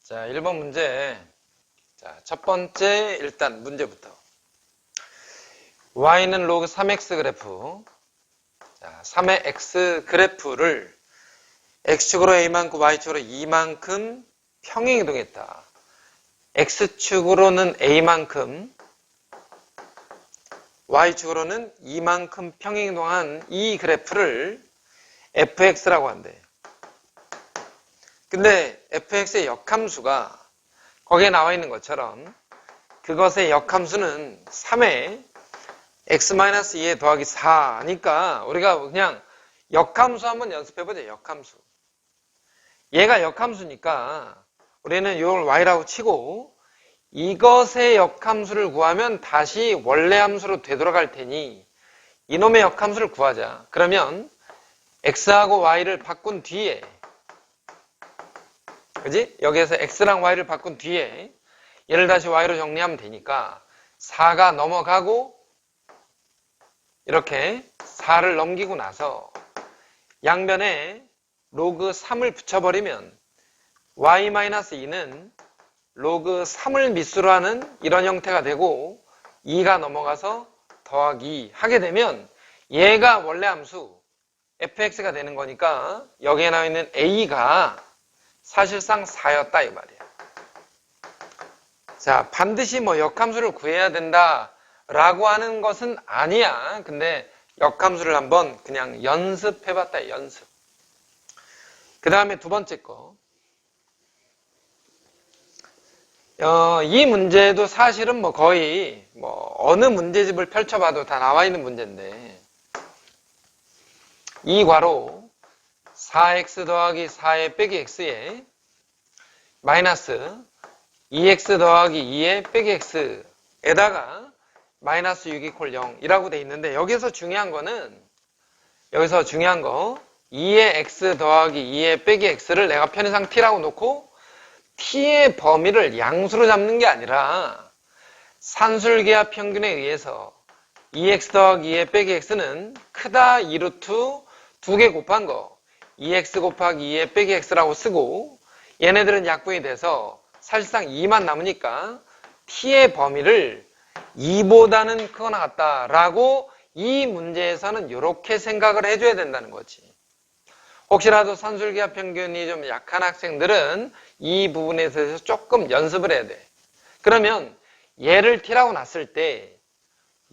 자, 1번 문제. 자, 첫 번째 일단 문제부터. y는 로그 3x 그래프. 자, 3의 x 그래프를 x축으로 a만큼 y축으로 2만큼 평행이동했다. x축으로는 a만큼 y축으로는 2만큼 평행이동한 이 그래프를 fx라고 한대. 근데 fx의 역함수가 거기에 나와 있는 것처럼 그것의 역함수는 3의 x-2에 더하기 4니까 우리가 그냥 역함수 한번 연습해보자. 역함수. 얘가 역함수니까 우리는 이걸 y라고 치고 이것의 역함수를 구하면 다시 원래 함수로 되돌아갈 테니 이놈의 역함수를 구하자. 그러면 x하고 y를 바꾼 뒤에 그지? 여기에서 x랑 y를 바꾼 뒤에 얘를 다시 y로 정리하면 되니까 4가 넘어가고 이렇게 4를 넘기고 나서 양변에 로그 3을 붙여버리면 y-2는 로그 3을 밑수로 하는 이런 형태가 되고 2가 넘어가서 더하기 하게 되면 얘가 원래 함수 fx가 되는 거니까 여기에 나와 있는 a가 사실상 4였다 이 말이야. 자, 반드시 뭐 역함수를 구해야 된다라고 하는 것은 아니야. 근데 역함수를 한번 그냥 연습해봤다, 연습. 그 다음에 두 번째 거. 이 문제도 사실은 뭐 거의 뭐 어느 문제집을 펼쳐봐도 다 나와 있는 문제인데 이 괄호 4x 더하기 4의 빼기 x에 마이너스 2x 더하기 2의 빼기 x에다가 마이너스 6 이퀄 0이라고 돼 있는데 여기서 중요한 거 2의 x 더하기 2의 빼기 x를 내가 편의상 t라고 놓고 t의 범위를 양수로 잡는 게 아니라 산술계합 평균에 의해서 2x 더하기 2의 빼기 x는 크다 2루트 2개 곱한 거 2x 곱하기 2의 빼기 x라고 쓰고 얘네들은 약분이 돼서 사실상 2만 남으니까 t의 범위를 2보다는 크거나 같다라고 이 문제에서는 이렇게 생각을 해줘야 된다는 거지. 혹시라도 산술계합 평균이 좀 약한 학생들은 이 부분에 대해서 조금 연습을 해야 돼. 그러면 얘를 t라고 놨을 때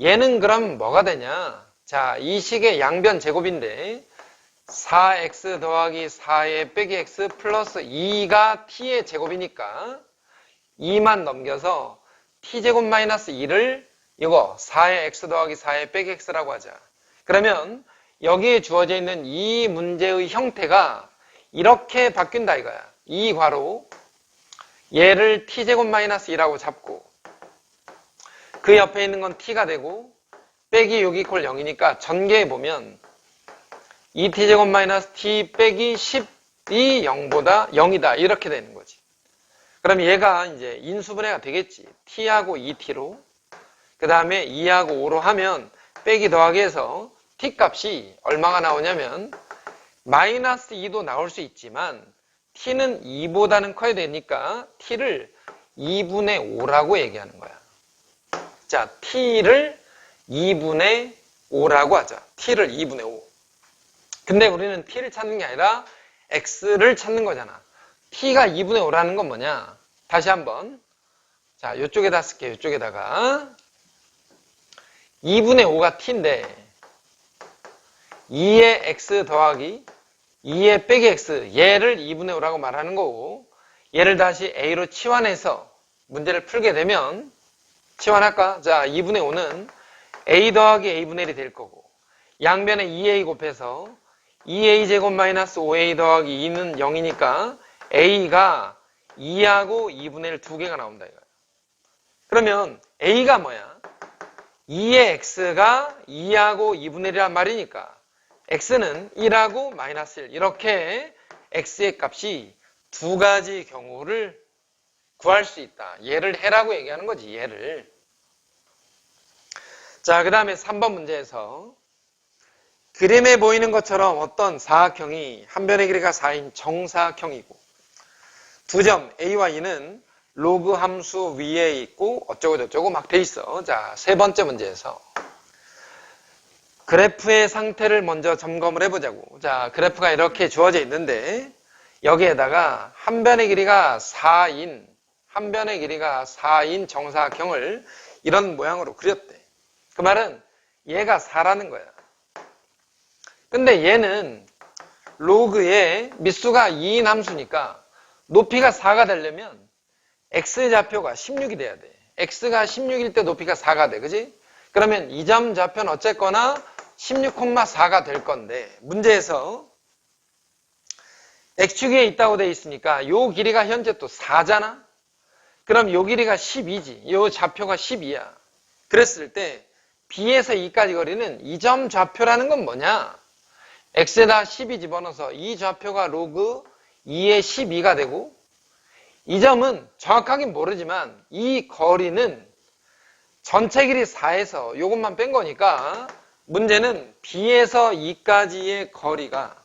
얘는 그럼 뭐가 되냐? 자, 이 식의 양변 제곱인데 4x 더하기 4의 빼기 x 플러스 2가 t의 제곱이니까 2만 넘겨서 t제곱 마이너스 2를 이거 4의 x 더하기 4의 빼기 x라고 하자. 그러면 여기에 주어져 있는 이 문제의 형태가 이렇게 바뀐다 이거야. 이 괄호 얘를 t제곱 마이너스 2라고 잡고 그 옆에 있는 건 t가 되고 빼기 6 이퀄 0이니까 전개해 보면 2t제곱 마이너스 t 빼기 10이 0보다 0이다 이렇게 되는 거지. 그럼 얘가 이제 인수분해가 되겠지. t하고 2t로 그 다음에 2하고 5로 하면 빼기 더하기 해서 t 값이 얼마가 나오냐면 마이너스 2도 나올 수 있지만 t는 2보다는 커야 되니까 t를 2분의 5라고 얘기하는 거야. 자, t를 2분의 5라고 하자. t를 2분의 5. 근데 우리는 t를 찾는 게 아니라 x를 찾는 거잖아. t가 2분의 5라는 건 뭐냐? 다시 한번. 자, 이쪽에다 쓸게요. 이쪽에다가. 2분의 5가 t인데 2의 x 더하기 2의 빼기 x 얘를 2분의 5라고 말하는 거고 얘를 다시 a로 치환해서 문제를 풀게 되면 치환할까? 자, 2분의 5는 a 더하기 a분의 1이 될 거고 양변에 2a 곱해서 2a 제곱 마이너스 5a 더하기 2는 0이니까 a가 2하고 2분의 1 두 개가 나온다 이거야. 그러면 a가 뭐야? 2의 x가 2하고 2분의 1이란 말이니까 x는 1하고 마이너스 1 이렇게 x의 값이 두 가지 경우를 구할 수 있다. 얘를 해라고 얘기하는 거지. 얘를. 자, 그 다음에 3번 문제에서 그림에 보이는 것처럼 어떤 사각형이 한 변의 길이가 4인 정사각형이고 두 점 A와 E는 로그 함수 위에 있고 어쩌고 저쩌고 막 돼 있어. 자, 세 번째 문제에서 그래프의 상태를 먼저 점검을 해보자고. 자, 그래프가 이렇게 주어져 있는데 여기에다가 한 변의 길이가 4인 정사각형을 이런 모양으로 그렸대. 그 말은 얘가 4라는 거야. 근데 얘는 로그의 밑수가 2인 함수니까 높이가 4가 되려면 x좌표가 16이 돼야 돼. x가 16일 때 높이가 4가 돼. 그지? 그러면 이 점 좌표는 어쨌거나 16,4가 될 건데 문제에서 x축에 있다고 돼 있으니까 요 길이가 현재 또 4잖아? 그럼 요 길이가 12지. 요 좌표가 12야. 그랬을 때 B에서 E까지 거리는 이 점 좌표라는 건 뭐냐? x에다 12 집어넣어서 이 좌표가 로그 2의 12가 되고 이 점은 정확하게 모르지만 이 거리는 전체 길이 4에서 요것만 뺀 거니까 문제는 B에서 E까지의 거리가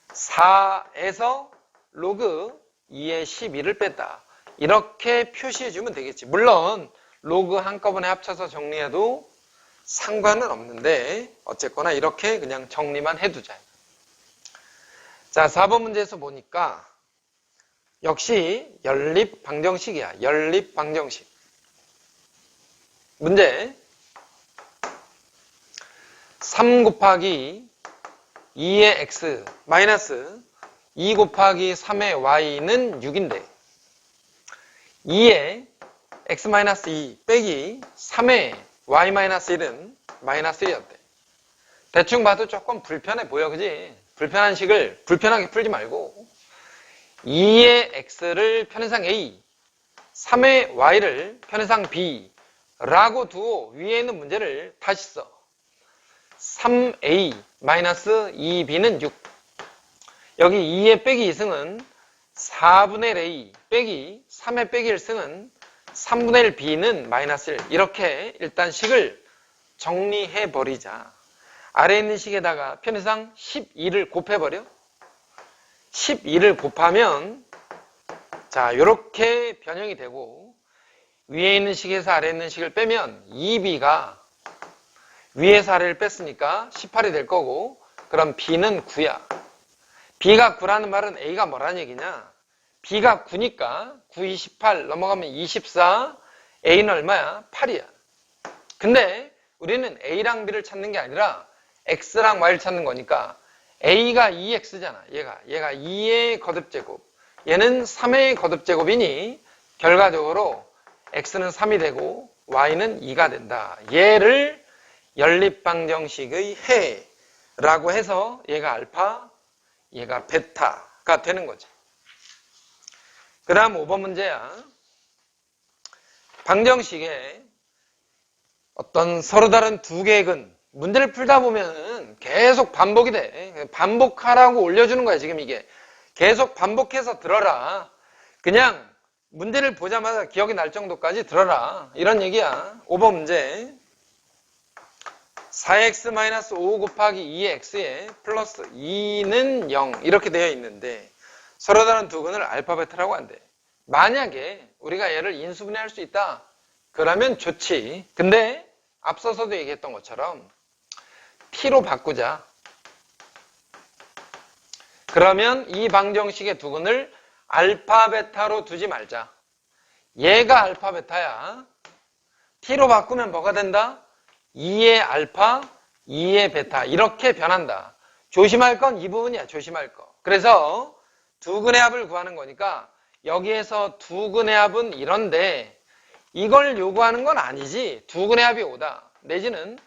4에서 로그 2의 12를 뺐다. 이렇게 표시해 주면 되겠지. 물론 로그 한꺼번에 합쳐서 정리해도 상관은 없는데 어쨌거나 이렇게 그냥 정리만 해두자. 자, 4번 문제에서 보니까 역시 연립방정식이야. 연립방정식. 문제 3 곱하기 2의 x 마이너스 2 곱하기 3의 y는 6인데 2의 x-2 빼기 3의 y-1은 마이너스 1이었대. 대충 봐도 조금 불편해 보여. 그지? 불편한 식을 불편하게 풀지 말고 2의 x를 편의상 a 3의 y를 편의상 b 라고 두고 위에 있는 문제를 다시 써. 3a 마이너스 2b는 6. 여기 2의 빼기 2승은 4분의 1 a 빼기 3의 빼기 1승은 3분의 1 b는 마이너스 1. 이렇게 일단 식을 정리해 버리자. 아래에 있는 식에다가 편의상 12를 곱해버려. 12를 곱하면 자 이렇게 변형이 되고 위에 있는 식에서 아래에 있는 식을 빼면 2b가 위에서 아래를 뺐으니까 18이 될 거고 그럼 b는 9야. b가 9라는 말은 a가 뭐라는 얘기냐? b가 9니까 9, 28 넘어가면 24 a는 얼마야? 8이야. 근데 우리는 a랑 b를 찾는 게 아니라 x랑 y를 찾는 거니까 a가 2x잖아. 얘가 2의 거듭제곱 얘는 3의 거듭제곱이니 결과적으로 x는 3이 되고 y는 2가 된다. 얘를 연립방정식의 해라고 해서 얘가 알파, 얘가 베타가 되는 거죠. 그 다음 5번 문제야. 방정식에 어떤 서로 다른 두 개의 근 문제를 풀다 보면 계속 반복이 돼. 반복하라고 올려주는 거야 지금 이게. 계속 반복해서 들어라. 그냥 문제를 보자마자 기억이 날 정도까지 들어라. 이런 얘기야. 5번 문제 4x-5 곱하기 2의 x에 플러스 2는 0 이렇게 되어 있는데 서로 다른 두 근을 알파 베타라고 한대. 만약에 우리가 얘를 인수분해할 수 있다 그러면 좋지. 근데 앞서서도 얘기했던 것처럼 t로 바꾸자. 그러면 이 방정식의 두 근을 알파 베타로 두지 말자. 얘가 알파 베타야. t로 바꾸면 뭐가 된다? 2의 알파, 2의 베타 이렇게 변한다. 조심할 건 이 부분이야. 조심할 거. 그래서 두 근의 합을 구하는 거니까 여기에서 두 근의 합은 이런데 이걸 요구하는 건 아니지. 두 근의 합이 5다. 내지는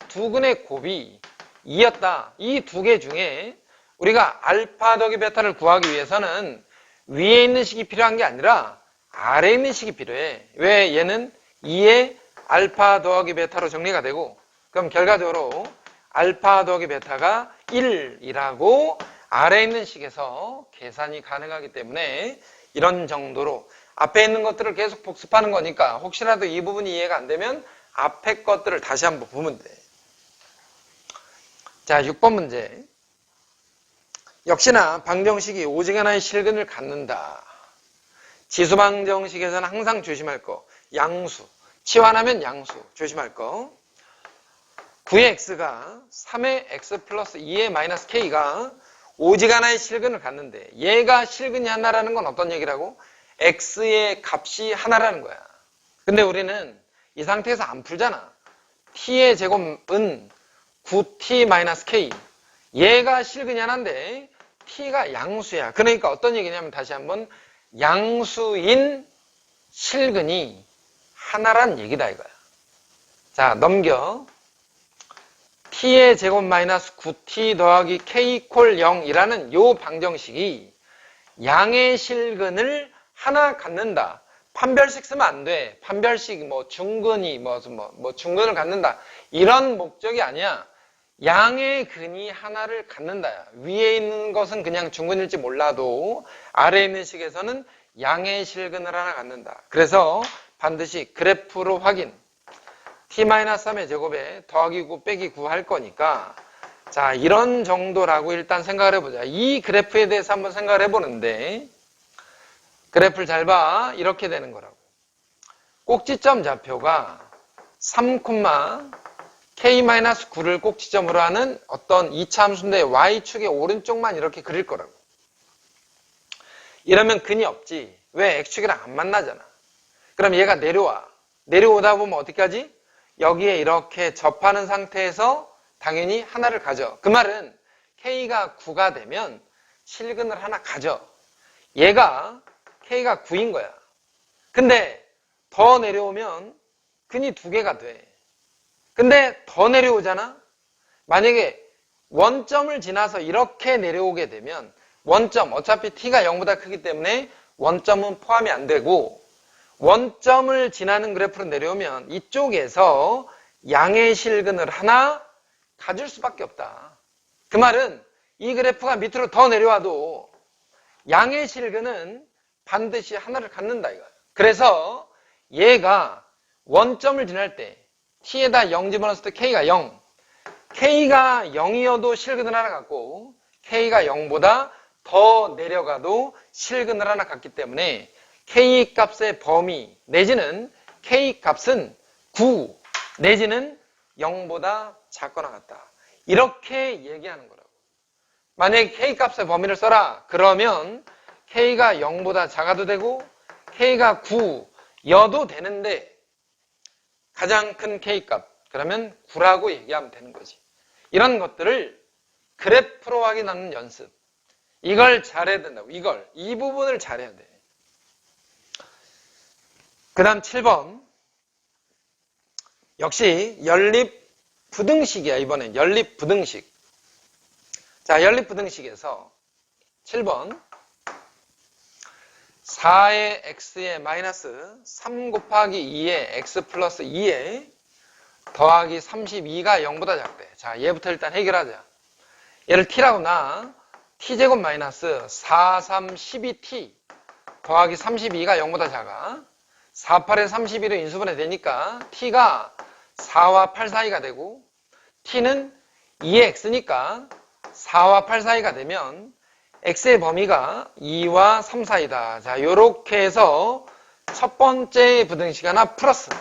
두 근의 곱이 2였다. 이 두 개 중에 우리가 알파 더하기 베타를 구하기 위해서는 위에 있는 식이 필요한 게 아니라 아래에 있는 식이 필요해. 왜? 얘는 2의 알파 더하기 베타로 정리가 되고 그럼 결과적으로 알파 더하기 베타가 1이라고 아래에 있는 식에서 계산이 가능하기 때문에 이런 정도로 앞에 있는 것들을 계속 복습하는 거니까 혹시라도 이 부분이 이해가 안 되면 앞에 것들을 다시 한번 보면 돼. 자, 6번 문제. 역시나 방정식이 오직 하나의 실근을 갖는다. 지수방정식에서는 항상 조심할 거. 양수. 치환하면 양수. 조심할 거. 9의 x가 3의 x 플러스 2의 마이너스 k가 오직 하나의 실근을 갖는데 얘가 실근이 하나라는 건 어떤 얘기라고? x의 값이 하나라는 거야. 근데 우리는 이 상태에서 안 풀잖아. t의 제곱은 9t-k. 얘가 실근이 하나인데 t가 양수야. 그러니까 어떤 얘기냐면 다시 한번 양수인 실근이 하나란 얘기다 이거야. 자, 넘겨. t의 제곱 마이너스 9t 더하기 k 콜 0이라는 요 방정식이 양의 실근을 하나 갖는다. 판별식 쓰면 안 돼. 판별식 뭐 중근이 뭐 중근을 갖는다. 이런 목적이 아니야. 양의 근이 하나를 갖는다야. 위에 있는 것은 그냥 중근일지 몰라도 아래에 있는 식에서는 양의 실근을 하나 갖는다. 그래서 반드시 그래프로 확인. t-3의 제곱에 더하기 9 빼기 9 할 거니까 자, 이런 정도라고 일단 생각을 해보자. 이 그래프에 대해서 한번 생각을 해보는데 그래프를 잘 봐. 이렇게 되는 거라고. 꼭지점 좌표가 3, k-9를 꼭지점으로 하는 어떤 2차 함수인데 y축의 오른쪽만 이렇게 그릴 거라고. 이러면 근이 없지. 왜? x축이랑 안 만나잖아. 그럼 얘가 내려와. 내려오다 보면 어떻게 하지? 여기에 이렇게 접하는 상태에서 당연히 하나를 가져. 그 말은 k가 9가 되면 실근을 하나 가져. 얘가 k가 9인 거야. 근데 더 내려오면 근이 2개가 돼. 근데 더 내려오잖아? 만약에 원점을 지나서 이렇게 내려오게 되면 원점, 어차피 t가 0보다 크기 때문에 원점은 포함이 안 되고 원점을 지나는 그래프로 내려오면 이쪽에서 양의 실근을 하나 가질 수밖에 없다. 그 말은 이 그래프가 밑으로 더 내려와도 양의 실근은 반드시 하나를 갖는다 이거야. 그래서 얘가 원점을 지날 때 t에다 0 집어넣었을 때 k가 0. k가 0이어도 실근을 하나 갖고 k가 0보다 더 내려가도 실근을 하나 갖기 때문에 k 값의 범위 내지는 k 값은 9 내지는 0보다 작거나 같다. 이렇게 얘기하는 거라고. 만약에 k 값의 범위를 써라. 그러면 k가 0보다 작아도 되고 k가 9여도 되는데 가장 큰 k 값 그러면 9라고 얘기하면 되는 거지. 이런 것들을 그래프로 확인하는 연습. 이걸 잘해야 된다고. 이 부분을 잘해야 돼. 그 다음 7번. 역시 연립 부등식이야. 이번엔 연립 부등식. 자, 연립 부등식에서 7번 4의 x의 마이너스 3 곱하기 2의 x 플러스 2의 더하기 32가 0보다 작대. 자, 얘부터 일단 해결하자. 얘를 t라고 놔. t제곱 마이너스 4, 3, 12t 더하기 32가 0보다 작아. 4, 8에 32로 인수분해 되니까 t가 4와 8 사이가 되고 t는 2의 x니까 4와 8 사이가 되면 x의 범위가 2와 3 사이다. 자, 요렇게 해서 첫 번째 부등식 하나 풀었어.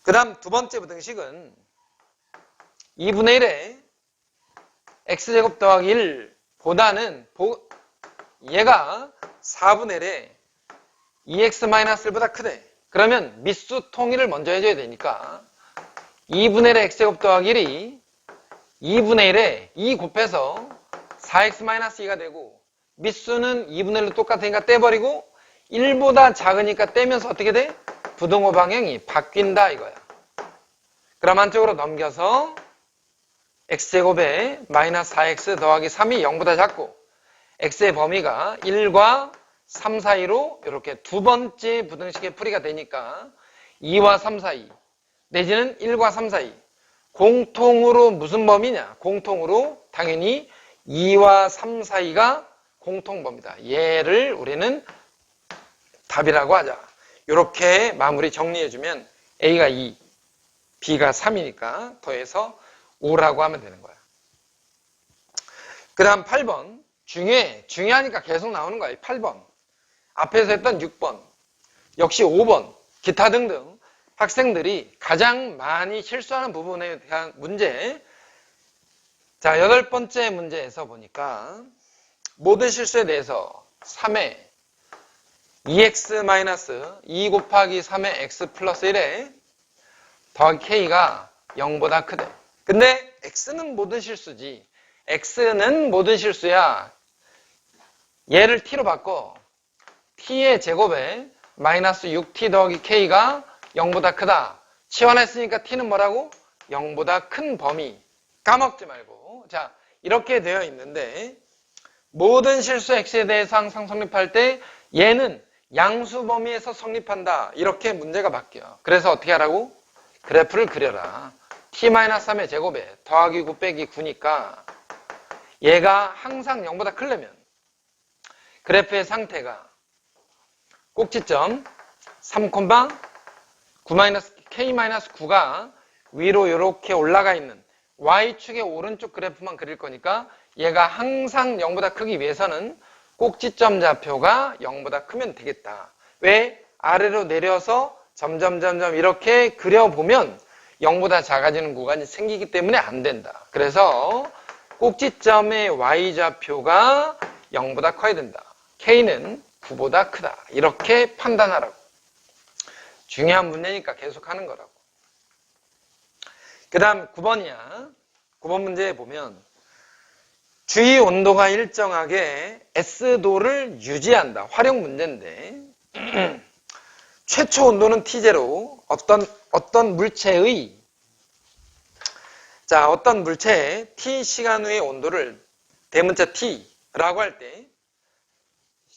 그 다음 두 번째 부등식은 2분의 1에 x제곱 더하기 1 보다는 얘가 4분의 1에 2x-1보다 크대. 그러면 미수 통일을 먼저 해줘야 되니까 2분의 1에 x제곱 더하기 1이 2분의 1에 2 곱해서 4x-2가 되고 미수는 2분의 1로 똑같으니까 떼버리고 1보다 작으니까 떼면서 어떻게 돼? 부등호 방향이 바뀐다 이거야. 그럼 한쪽으로 넘겨서 x제곱에 마이너스 4x 더하기 3이 0보다 작고 x의 범위가 1과 3 사이로 이렇게 두 번째 부등식의 풀이가 되니까 2와 3 사이 내지는 1과 3 사이 공통으로 무슨 범위냐? 공통으로 당연히 2와 3 사이가 공통범위다. 얘를 우리는 답이라고 하자. 이렇게 마무리 정리해주면 A가 2, B가 3이니까 더해서 5라고 하면 되는 거야. 그 다음 8번. 중요하니까 계속 나오는 거야. 8번. 앞에서 했던 6번, 역시 5번, 기타 등등 학생들이 가장 많이 실수하는 부분에 대한 문제. 자, 8번째 문제에서 보니까 모든 실수에 대해서 3의 2x-2 곱하기 3의 x 플러스 1에 더하기 k가 0보다 크대. 근데 x는 모든 실수지. x는 모든 실수야. 얘를 t로 바꿔. t의 제곱에 마이너스 6t 더하기 k가 0보다 크다. 치환했으니까 t는 뭐라고? 0보다 큰 범위. 까먹지 말고. 자, 이렇게 되어 있는데 모든 실수 x에 대해서 항상 성립할 때 얘는 양수 범위에서 성립한다. 이렇게 문제가 바뀌어. 그래서 어떻게 하라고? 그래프를 그려라. t-3의 제곱에 더하기 9 빼기 9니까 얘가 항상 0보다 크려면 그래프의 상태가 꼭지점 3,9-k-9가 위로 이렇게 올라가 있는 y축의 오른쪽 그래프만 그릴 거니까 얘가 항상 0보다 크기 위해서는 꼭지점 좌표가 0보다 크면 되겠다. 왜? 아래로 내려서 점점 이렇게 그려보면 0보다 작아지는 구간이 생기기 때문에 안 된다. 그래서 꼭지점의 y좌표가 0보다 커야 된다. k는 9보다 크다. 이렇게 판단하라고. 중요한 문제니까 계속 하는 거라고. 그 다음 9번이야. 9번 문제에 보면 주위 온도가 일정하게 S도를 유지한다. 활용 문제인데 최초 온도는 T0. 어떤 물체의 어떤 물체의 T 시간 후의 온도를 대문자 T라고 할 때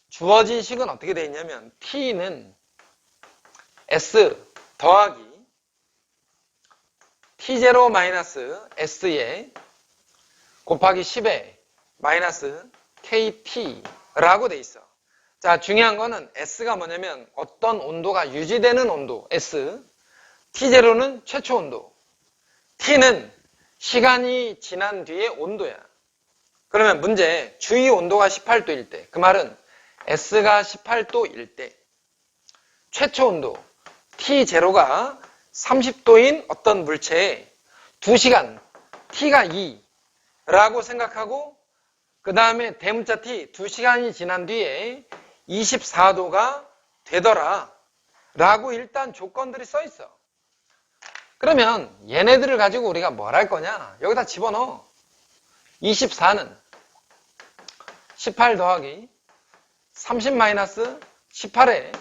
주어진 식은 어떻게 되어 있냐면 T는 S 더하기 T0 마이너스 S에 곱하기 10에 마이너스 KT라고 돼 있어. 자, 중요한 거는 S가 뭐냐면 어떤 온도가 유지되는 온도 S, T0는 최초 온도, T는 시간이 지난 뒤의 온도야. 그러면 문제, 주위 온도가 18도일 때, 그 말은 S가 18도일 때 최초 온도 T0가 30도인 어떤 물체에 2시간 T가 2라고 생각하고 그 다음에 대문자 T 2시간이 지난 뒤에 24도가 되더라 라고 일단 조건들이 써 있어. 그러면 얘네들을 가지고 우리가 뭘 할 거냐? 여기다 집어넣어. 24는 18 더하기 30 마이너스 18에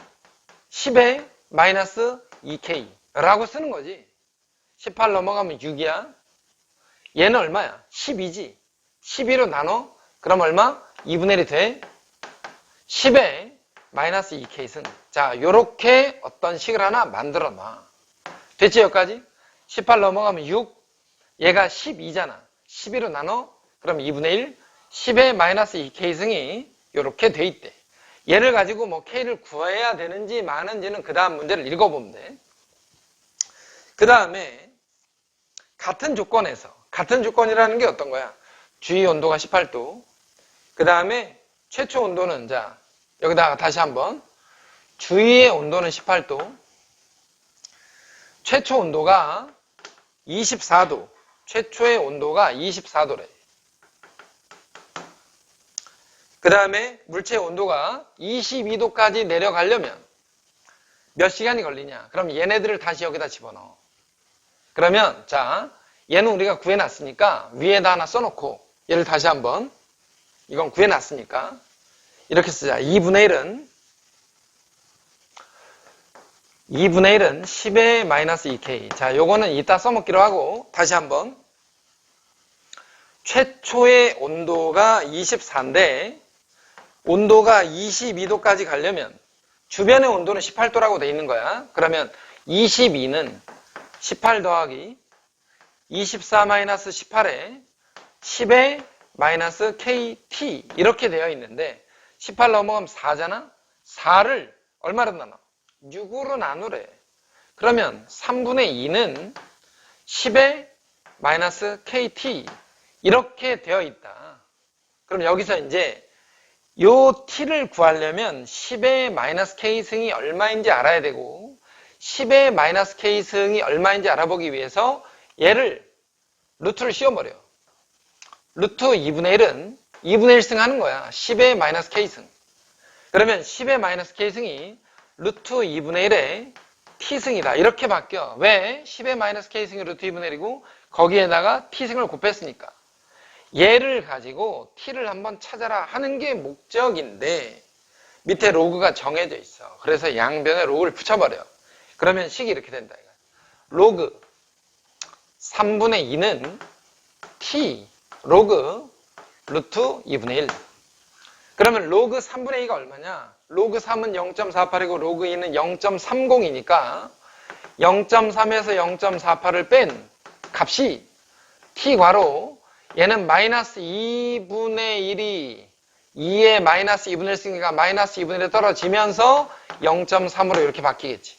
10에 마이너스 2K 라고 쓰는 거지. 18 넘어가면 6이야. 얘는 얼마야? 12지. 12로 나눠? 그럼 얼마? 2분의 1이 돼. 10에 마이너스 2K 승. 자, 요렇게 어떤 식을 하나 만들어 놔. 됐지, 여기까지? 18 넘어가면 6. 얘가 12잖아. 12로 나눠? 그럼 2분의 1. 10에 마이너스 2K 승이 요렇게 돼 있대. 얘를 가지고 뭐 K를 구해야 되는지 마는지는 그 다음 문제를 읽어보면 돼. 그 다음에 같은 조건에서 같은 조건이라는 게 어떤 거야? 주위 온도가 18도. 그 다음에 최초 온도는 자 여기다가 다시 한번 주위의 온도는 18도. 최초 온도가 24도. 최초의 온도가 24도래. 그 다음에 물체의 온도가 22도까지 내려가려면 몇 시간이 걸리냐? 그럼 얘네들을 다시 여기다 집어넣어. 그러면 자 얘는 우리가 구해놨으니까 위에다 하나 써놓고 얘를 다시 한번 이건 구해놨으니까 이렇게 쓰자. 2분의 1은 10의 마이너스 2K. 자, 요거는 이따 써먹기로 하고 다시 한번 최초의 온도가 24인데 온도가 22도까지 가려면 주변의 온도는 18도라고 돼 있는 거야. 그러면 22는 18 더하기 24 마이너스 18에 10에 마이너스 KT 이렇게 되어 있는데 18 넘어가면 4잖아? 4를 얼마로 나눠? 6으로 나누래. 그러면 3분의 2는 10에 마이너스 KT 이렇게 되어 있다. 그럼 여기서 이제 요 t를 구하려면 10의 마이너스 k승이 얼마인지 알아야 되고 10의 마이너스 k승이 얼마인지 알아보기 위해서 얘를 루트를 씌워버려. 루트 2분의 1은 2분의 1승 하는 거야. 10의 마이너스 k승. 그러면 10의 마이너스 k승이 루트 2분의 1의 t승이다. 이렇게 바뀌어. 왜? 10의 마이너스 k승이 루트 2분의 1이고 거기에다가 t승을 곱했으니까. 얘를 가지고 t를 한번 찾아라 하는 게 목적인데 밑에 로그가 정해져 있어. 그래서 양변에 로그를 붙여버려. 그러면 식이 이렇게 된다. 로그 3분의 2는 t 로그 루트 2분의 1. 그러면 로그 3분의 2가 얼마냐? 로그 3은 0.48이고 로그 2는 0.30이니까 0.3에서 0.48을 뺀 값이 t 괄호 얘는 마이너스 2분의 1이 2의 마이너스 2분의 1 쓰니까 마이너스 2분의 1에 떨어지면서 0.3으로 이렇게 바뀌겠지.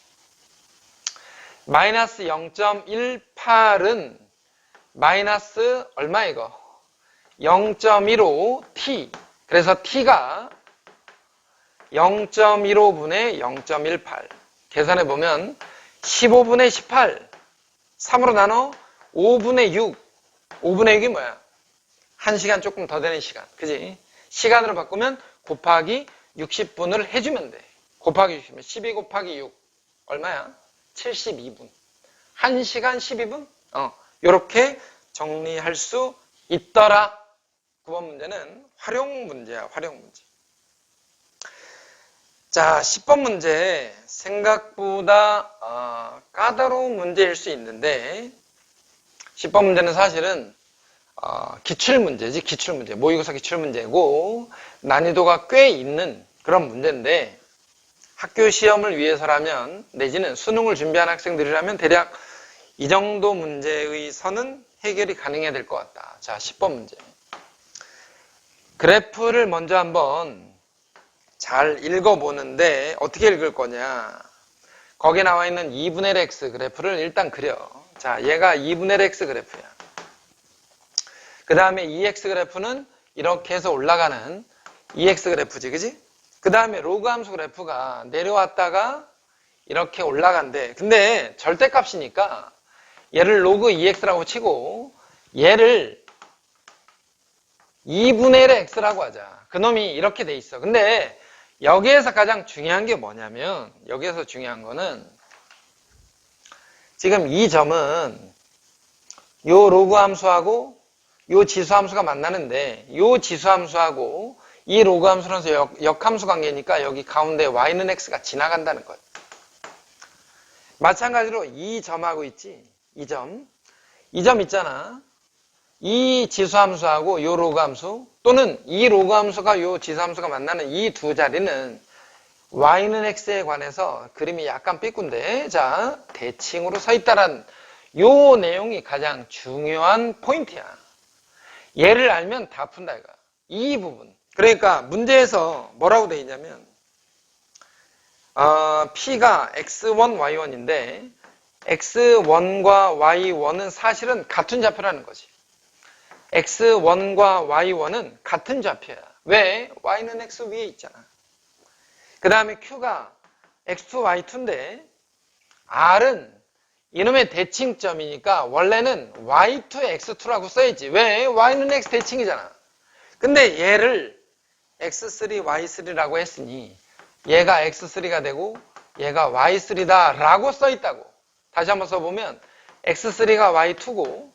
마이너스 0.18은 마이너스 얼마 이거? 0.15 t. 그래서 t가 0.15분의 0.18. 계산해 보면 15분의 18. 3으로 나눠 5분의 6. 5분의 6이 뭐야? 1시간 조금 더 되는 시간. 그지? 시간으로 바꾸면 곱하기 60분을 해주면 돼. 곱하기 60면 12 곱하기 6. 얼마야? 72분. 1시간 12분? 요렇게 정리할 수 있더라. 9번 문제는 활용 문제야, 활용 문제. 자, 10번 문제. 생각보다 까다로운 문제일 수 있는데 10번 문제는 사실은 기출문제지, 기출문제. 모의고사 기출문제고 난이도가 꽤 있는 그런 문제인데 학교 시험을 위해서라면 내지는 수능을 준비한 학생들이라면 대략 이 정도 문제의 선은 해결이 가능해야 될 것 같다. 자, 10번 문제. 그래프를 먼저 한번 잘 읽어보는데 어떻게 읽을 거냐. 거기에 나와 있는 2분의 1 x 그래프를 일단 그려. 자, 얘가 2분의 1 x 그래프야. 그 다음에 2x 그래프는 이렇게 해서 올라가는 2x 그래프지, 그지? 그 다음에 로그 함수 그래프가 내려왔다가 이렇게 올라간대. 근데 절대값이니까 얘를 로그 2x라고 치고 얘를 2분의 1의 x라고 하자. 그놈이 이렇게 돼 있어. 근데 여기에서 가장 중요한 게 뭐냐면 여기에서 중요한 거는 지금 이 점은 요 로그 함수하고 요 지수 함수가 만나는데 요 지수 함수하고 이 로그 함수는 역함수 관계니까 여기 가운데 y는 x가 지나간다는 것. 마찬가지로 이 점하고 있지. 이 점 있잖아. 이 지수 함수하고 요 로그 함수 또는 이 로그 함수가 요 지수 함수가 만나는 이 두 자리는 y는 x에 관해서 그림이 약간 삐꾼데 자 대칭으로 서 있다란 요 내용이 가장 중요한 포인트야. 얘를 알면 다 푼다 이거. 이 부분. 그러니까 문제에서 뭐라고 돼 있냐면 P가 x1, y1인데 x1과 y1은 사실은 같은 좌표라는 거지. x1과 y1은 같은 좌표야. 왜? y는 x 위에 있잖아. 그 다음에 q가 x2, y2인데 r은 이놈의 대칭점이니까 원래는 y2, x2라고 써야지. 왜? y는 x 대칭이잖아. 근데 얘를 x3, y3라고 했으니 얘가 x3가 되고 얘가 y3다 라고 써있다고. 다시 한번 써보면 x3가 y2고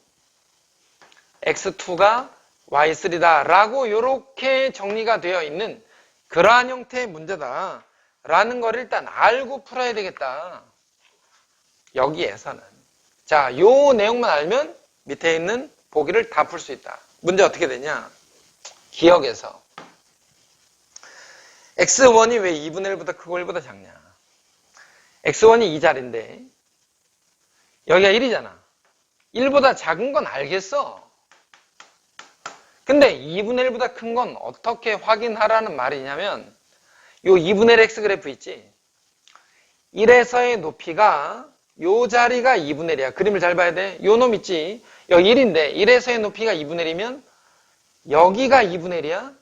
x2가 y3다 라고 이렇게 정리가 되어 있는 그러한 형태의 문제다 라는 걸 일단 알고 풀어야 되겠다. 여기에서는. 자, 요 내용만 알면 밑에 있는 보기를 다 풀 수 있다. 문제 어떻게 되냐? 기억에서 x1이 왜 2분의 1보다 크고 1보다 작냐? x1이 이 자리인데 여기가 1이잖아. 1보다 작은 건 알겠어. 근데 2분의 1보다 큰 건 어떻게 확인하라는 말이냐면 요 2분의 1 x 그래프 있지? 1에서의 높이가 요 자리가 2분의 1이야. 그림을 잘 봐야 돼. 요 놈 있지? 여기 1인데 1에서의 높이가 2분의 1이면 여기가 2분의 1이야?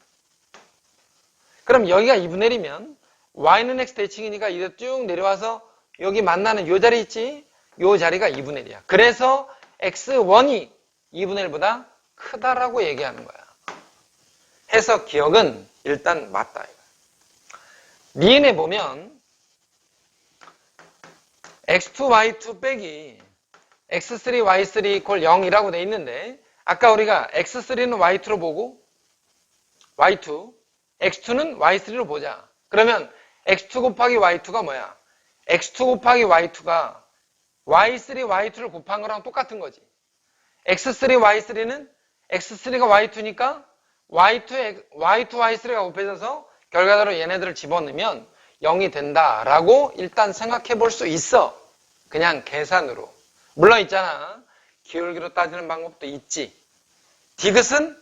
그럼 여기가 2분의 1이면 y는 x 대칭이니까 이대로 쭉 내려와서 여기 만나는 요 자리 있지? 요 자리가 2분의 1이야. 그래서 x1이 2분의 1보다 크다라고 얘기하는 거야. 해서 기억은 일단 맞다. 니은에 보면 x2, y2 빼기 x3, y3 이퀄 0이라고 돼 있는데 아까 우리가 x3는 y2로 보고 y2, x2는 y3로 보자. 그러면 x2 곱하기 y2가 뭐야? x2 곱하기 y2가 y3, y2를 곱한 거랑 똑같은 거지. x3, y3는 x3가 y2니까 y2, y3가 곱해져서 결과적으로 얘네들을 집어넣으면 0이 된다라고 일단 생각해 볼 수 있어. 그냥 계산으로. 물론 있잖아. 기울기로 따지는 방법도 있지. 디귿은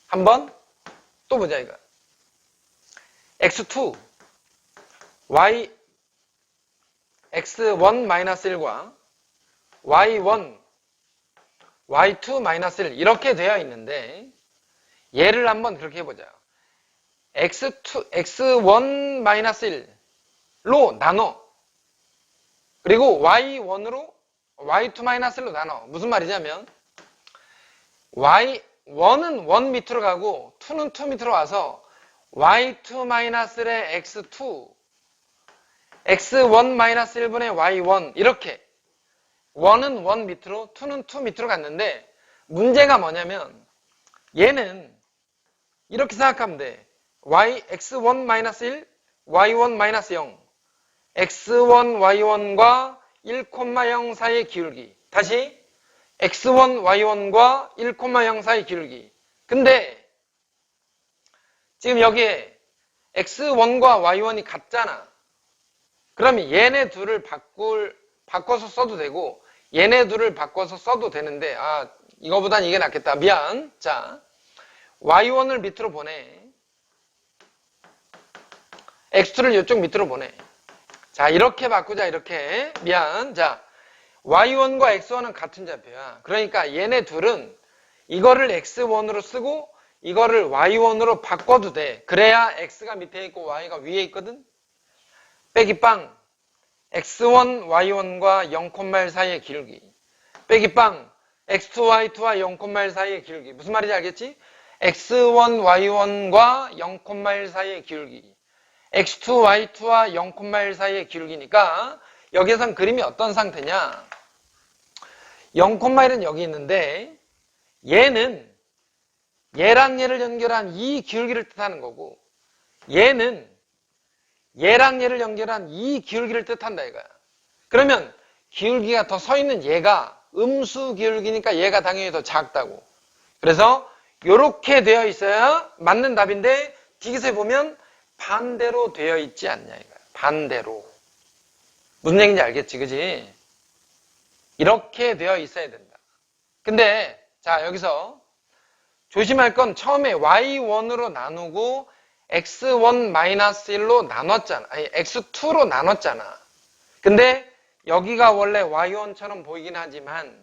한번 또 보자 이거. x2, y, x1-1과 y1, y2-1 이렇게 되어 있는데 얘를 한번 그렇게 해보자. x1-1로 나눠. 그리고 y1으로 y2-1로 나눠. 무슨 말이냐면 y1은 1 밑으로 가고 2는 2 밑으로 와서 y2-의 x2 x1-1분의 y1 이렇게 1은 1 밑으로 2는 2 밑으로 갔는데 문제가 뭐냐면 얘는 이렇게 생각하면 돼. x1-1 y1-0 x1 y1과 1,0 사이의 기울기. 다시 x1 y1과 1,0 사이의 기울기. 근데 지금 여기에 x1과 y1이 같잖아. 그러면 얘네 둘을 바꿔서 써도 되고 얘네 둘을 바꿔서 써도 되는데 이거보단 이게 낫겠다. 미안. 자, y1을 밑으로 보내. x2를 이쪽 밑으로 보내. 자, 이렇게 바꾸자. 이렇게. 미안. 자, y1과 x1은 같은 좌표야. 그러니까 얘네 둘은 이거를 x1으로 쓰고 이거를 y1으로 바꿔도 돼. 그래야 x가 밑에 있고 y가 위에 있거든. 빼기 빵 x1, y1과 0,1 사이의 기울기. 빼기 빵 x2, y2와 0,1 사이의 기울기. 무슨 말인지 알겠지? x1, y1과 0,1 사이의 기울기. x2, y2와 0,1 사이의 기울기니까 여기에선 그림이 어떤 상태냐? 0,1은 여기 있는데 얘는 얘랑 얘를 연결한 이 기울기를 뜻하는 거고 얘는 얘랑 얘를 연결한 이 기울기를 뜻한다 이거야. 그러면 기울기가 더 서 있는 얘가 음수 기울기니까 얘가 당연히 더 작다고. 그래서 이렇게 되어 있어야 맞는 답인데 디귿에 보면 반대로 되어 있지 않냐 이거야. 반대로. 무슨 얘기인지 알겠지, 그지? 이렇게 되어 있어야 된다. 근데 자 여기서 조심할 건 처음에 y1으로 나누고 x1-1로 나눴잖아. 아니 x2로 나눴잖아. 근데 여기가 원래 y1처럼 보이긴 하지만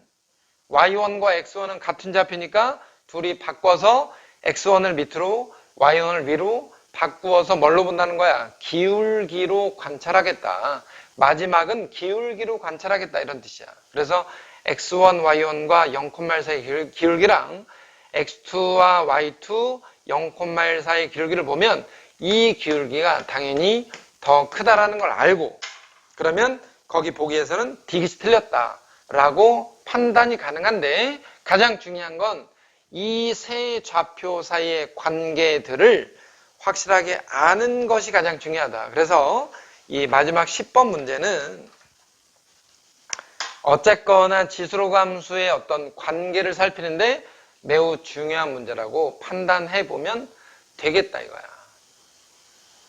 y1과 x1은 같은 좌표니까 둘이 바꿔서 x1을 밑으로 y1을 위로 바꾸어서 뭘로 본다는 거야? 기울기로 관찰하겠다. 마지막은 기울기로 관찰하겠다 이런 뜻이야. 그래서 x1, y1과 0,1 사이의 기울기랑 x2와 y2, 0,1 사이의 기울기를 보면 이 기울기가 당연히 더 크다라는 걸 알고 그러면 거기 보기에서는 디귿이 틀렸다라고 판단이 가능한데 가장 중요한 건 이 세 좌표 사이의 관계들을 확실하게 아는 것이 가장 중요하다. 그래서 이 마지막 10번 문제는 어쨌거나 지수로 함수의 어떤 관계를 살피는데 매우 중요한 문제라고 판단해 보면 되겠다 이거야.